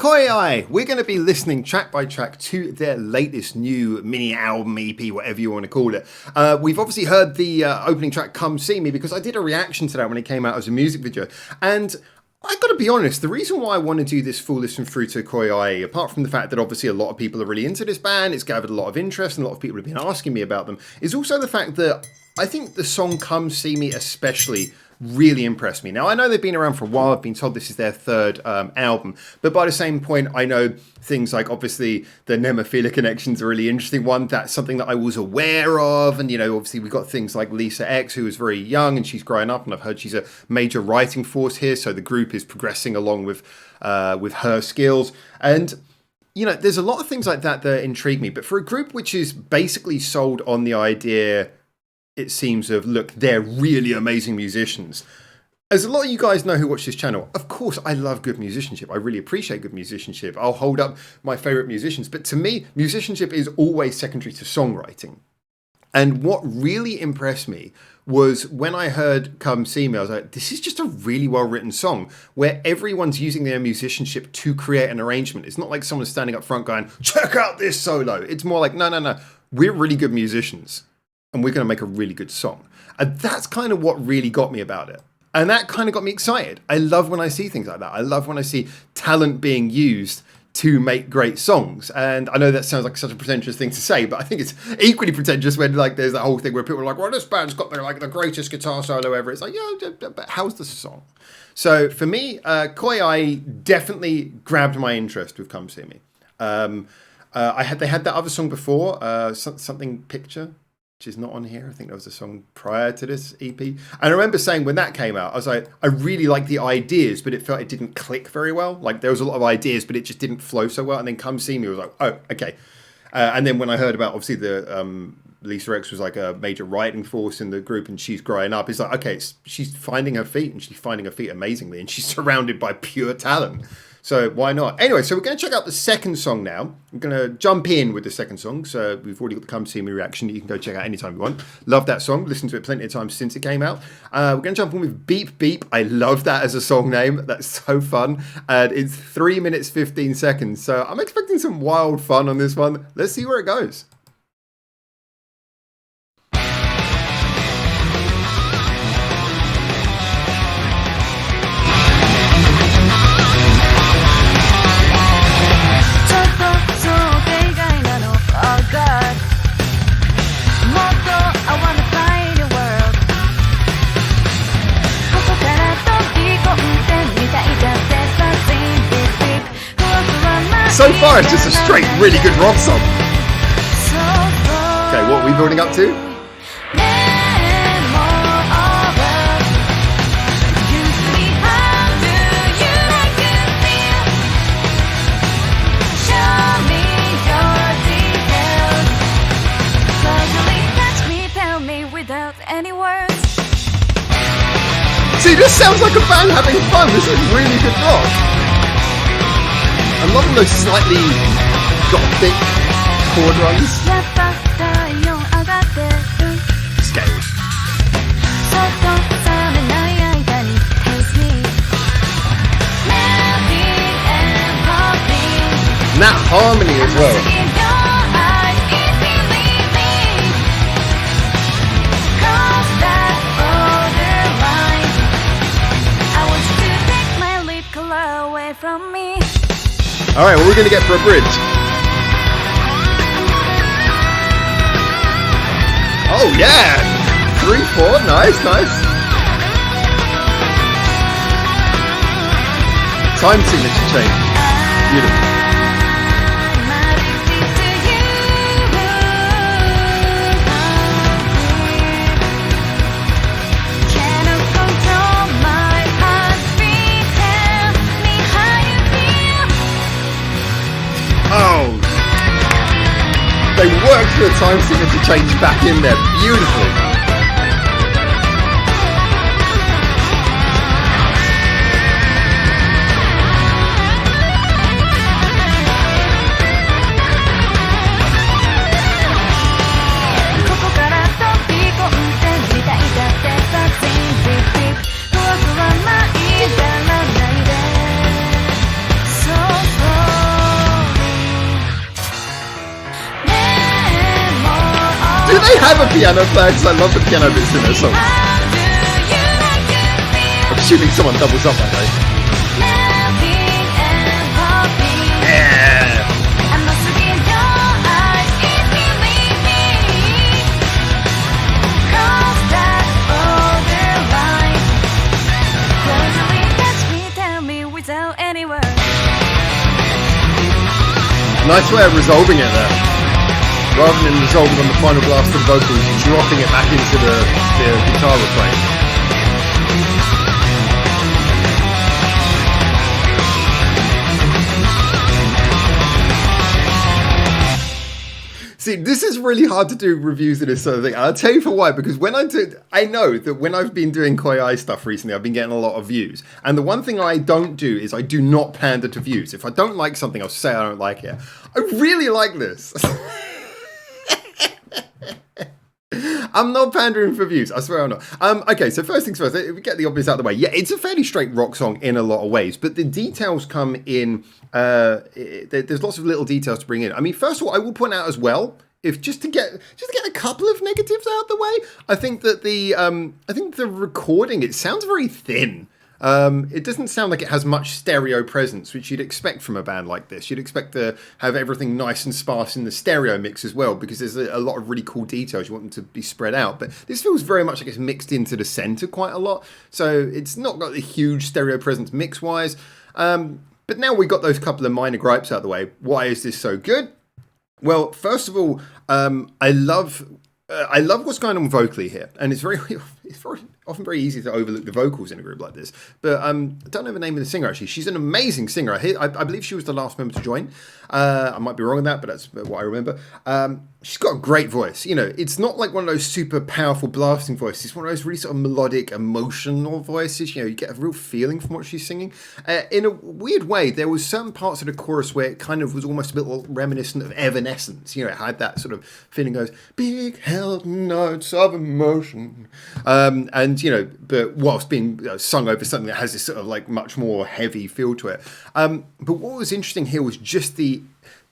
KOIAI, we're going to be listening track by track to their latest new mini album, EP, whatever you want to call it. We've obviously heard the opening track, Come See Me, because I did a reaction to that when it came out as a music video. And I got to be honest, the reason why I want to do this full listen through to KOIAI, apart from the fact that obviously a lot of people are really into this band, it's gathered a lot of interest and a lot of people have been asking me about them, is also the fact that I think the song Come See Me especially really impressed me. Now, I know they've been around for a while. I've been told this is their third album. But by the same point, I know things like, obviously, the Nemophila connection's a really interesting one. That's something that I was aware of. And, you know, obviously, we've got things like Lisa X, who is very young and she's growing up. And I've heard she's a major writing force here. So the group is progressing along with her skills. And, you know, there's a lot of things like that that intrigue me. But for a group which is basically sold on the idea, it seems, of, look, they're really amazing musicians. As a lot of you guys know who watch this channel, of course, I love good musicianship. I really appreciate good musicianship. I'll hold up my favorite musicians. But to me, musicianship is always secondary to songwriting. And what really impressed me was when I heard Come See Me, I was like, this is just a really well-written song where everyone's using their musicianship to create an arrangement. It's not like someone standing up front going, check out this solo. It's more like, no. We're really good musicians, and we're going to make a really good song. And that's kind of what really got me about it. And that kind of got me excited. I love when I see things like that. I love when I see talent being used to make great songs. And I know that sounds like such a pretentious thing to say, but I think it's equally pretentious when, like, there's that whole thing where people are like, well, this band's got the greatest guitar solo ever. It's like, yeah, but how's the song? So for me, KOIAI definitely grabbed my interest with Come See Me. They had that other song before, something Picture, which is not on here. I think there was a song prior to this EP. And I remember saying when that came out, I was like, I really like the ideas, but it felt it didn't click very well. Like, there was a lot of ideas, but it just didn't flow so well. And then Come See Me was like, oh, okay. And then when I heard about, obviously, the Lisa X was like a major writing force in the group and she's growing up, it's like, okay, she's finding her feet and she's finding her feet amazingly. And she's surrounded by pure talent. So why not? Anyway, so we're going to check out the second song now. I'm going to jump in with the second song. So we've already got the Come See Me reaction that you can go check out anytime you want. Love that song. Listened to it plenty of times since it came out. We're going to jump in with Beep Beep. I love that as a song name. That's so fun. And it's 3 minutes, 15 seconds. So I'm expecting some wild fun on this one. Let's see where it goes. So far, it's just a straight, really good rock song. Okay, what are we building up to? See, this sounds like a band having fun. This is really good rock. I'm loving those slightly gothic chord runs. Scale. And that harmony as well. All right, what are we going to get for a bridge? Oh, yeah! 3/4, nice. Time signature change. Beautiful. They worked the time signature change back in there beautifully. So have a piano player because I love the piano bits in their songs. I'm assuming someone doubles up that way. Yeah. Nice way of resolving it there. Rather than resolving on the final blast of vocals, dropping it back into the guitar refrain. See, this is really hard to do reviews of this sort of thing. I'll tell you for why, because I know that when I've been doing KOIAI stuff recently, I've been getting a lot of views. And the one thing I don't do is I do not pander to views. If I don't like something, I'll say I don't like it. I really like this. I'm not pandering for views. I swear I'm not. Okay, so first things first, we get the obvious out of the way. Yeah, it's a fairly straight rock song in a lot of ways, but the details come in. There's lots of little details to bring in. I mean, first of all, I will point out as well, if just to get a couple of negatives out of the way, I think that the recording, it sounds very thin. It doesn't sound like it has much stereo presence, which you'd expect from a band like this. You'd expect to have everything nice and sparse in the stereo mix as well, because there's a lot of really cool details. You want them to be spread out. But this feels very much like it's mixed into the center quite a lot. So it's not got the huge stereo presence mix-wise. But now we've got those couple of minor gripes out of the way. Why is this so good? Well, first of all, I love what's going on vocally here, and it's very often very easy to overlook the vocals in a group like this. But I don't know the name of the singer, actually. She's an amazing singer. I believe she was the last member to join. I might be wrong on that, but that's what I remember. She's got a great voice. You know, it's not like one of those super powerful blasting voices. It's one of those really sort of melodic, emotional voices. You know, you get a real feeling from what she's singing. In a weird way, there was certain parts of the chorus where it kind of was almost a bit reminiscent of Evanescence. You know, it had that sort of feeling, goes, big held notes of emotion. And, you know, but whilst being sung over something that has this sort of like much more heavy feel to it. But what was interesting here was just the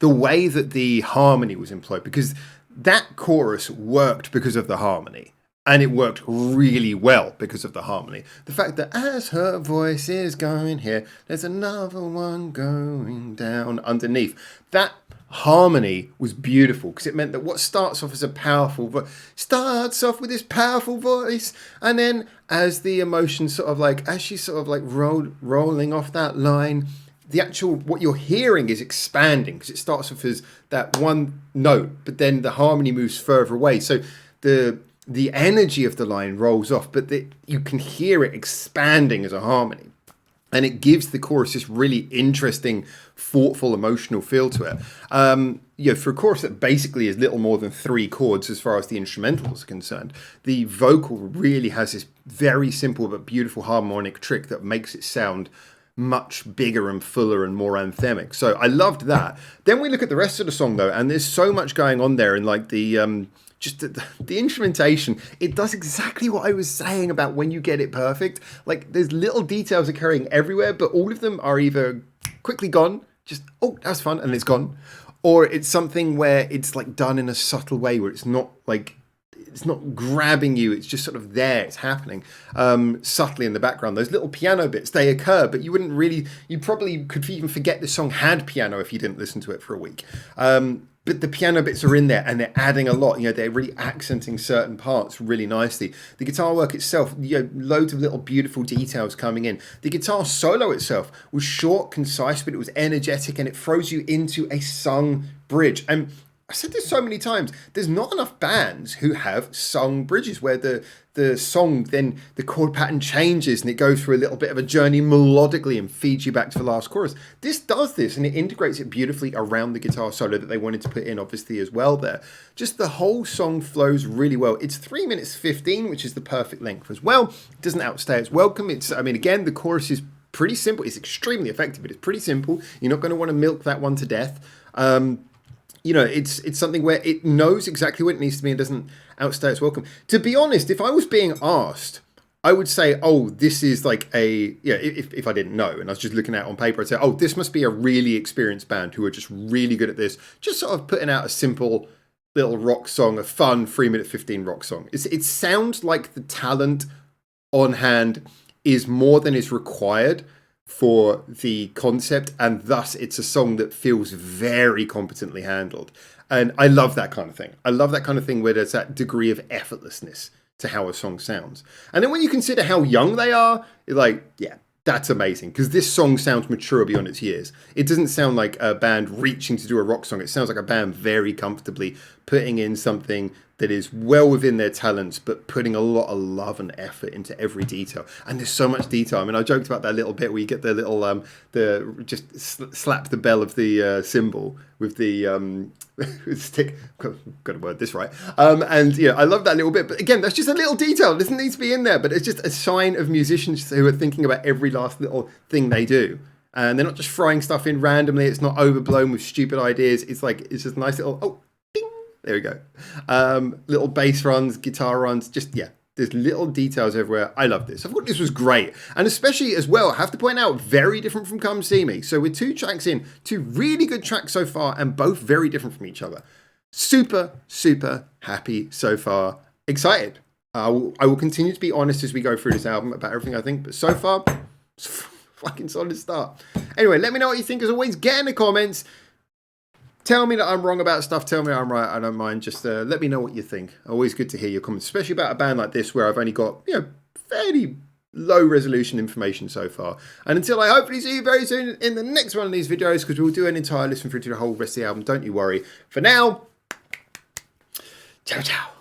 way that the harmony was employed, because that chorus worked because of the harmony, and it worked really well because of the harmony. The fact that as her voice is going here, there's another one going down underneath. That harmony was beautiful, because it meant that what starts off as a powerful voice starts off with this powerful voice, and then as the emotion sort of like, as she's sort of like rolling off that line, the actual, what you're hearing is expanding, because it starts off as that one note, but then the harmony moves further away. So the energy of the line rolls off, but you can hear it expanding as a harmony. And it gives the chorus this really interesting, thoughtful, emotional feel to it. You know, for a chorus that basically is little more than 3 chords as far as the instrumentals are concerned, the vocal really has this very simple but beautiful harmonic trick that makes it sound much bigger and fuller and more anthemic. So I loved that. Then we look at the rest of the song though, and there's so much going on there, and like the instrumentation, it does exactly what I was saying about when you get it perfect. Like there's little details occurring everywhere, but all of them are either quickly gone, just, oh, that's fun, and it's gone, or it's something where it's like done in a subtle way where it's not like, it's not grabbing you, it's just sort of there, it's happening subtly in the background. Those little piano bits, they occur, but you probably could even forget the song had piano if you didn't listen to it for a week. But the piano bits are in there, and they're adding a lot. You know, they're really accenting certain parts really nicely. The guitar work itself, you know, loads of little beautiful details coming in. The guitar solo itself was short, concise, but it was energetic, and it throws you into a sung bridge. And I said this so many times, there's not enough bands who have sung bridges where the song, then the chord pattern changes and it goes through a little bit of a journey melodically and feeds you back to the last chorus. This does this, and it integrates it beautifully around the guitar solo that they wanted to put in, obviously, as well there. Just the whole song flows really well. It's 3 minutes 15, which is the perfect length as well. It doesn't outstay its welcome. Again, the chorus is pretty simple. It's extremely effective, but it's pretty simple. You're not going to want to milk that one to death. You know, it's something where it knows exactly what it needs to be and doesn't outstay its welcome. To be honest, if I was being asked, I would say, oh, this is like if I didn't know and I was just looking at it on paper, I'd say, oh, this must be a really experienced band who are just really good at this, just sort of putting out a simple little rock song, a fun 3-minute 15 rock song. It sounds like the talent on hand is more than is required for the concept, and thus it's a song that feels very competently handled. And I love that kind of thing. I love that kind of thing where there's that degree of effortlessness to how a song sounds. And then when you consider how young they are, you're like, yeah, that's amazing, because this song sounds mature beyond its years. It doesn't sound like a band reaching to do a rock song. It sounds like a band very comfortably putting in something that is well within their talents, but putting a lot of love and effort into every detail. And there's so much detail. I mean, I joked about that little bit where you get the little, slap the bell of the cymbal with the stick. Got to word this right. And yeah, I love that little bit. But again, that's just a little detail. It doesn't need to be in there, but it's just a sign of musicians who are thinking about every last little thing they do. And they're not just throwing stuff in randomly. It's not overblown with stupid ideas. It's just a nice little, there we go. Little bass runs, guitar runs, there's little details everywhere. I love this. I thought this was great. And especially as well, I have to point out, very different from Come See Me. So we're 2 tracks in, 2 really good tracks so far, and both very different from each other. Super, super happy so far. Excited. I will continue to be honest as we go through this album about everything I think, but so far, it's a fucking solid start. Anyway, let me know what you think. As always, get in the comments. Tell me that I'm wrong about stuff. Tell me I'm right. I don't mind. Just let me know what you think. Always good to hear your comments, especially about a band like this where I've only got, fairly low resolution information so far. And until I hopefully see you very soon in the next one of these videos, because we'll do an entire listen through to the whole rest of the album. Don't you worry. For now, ciao, ciao.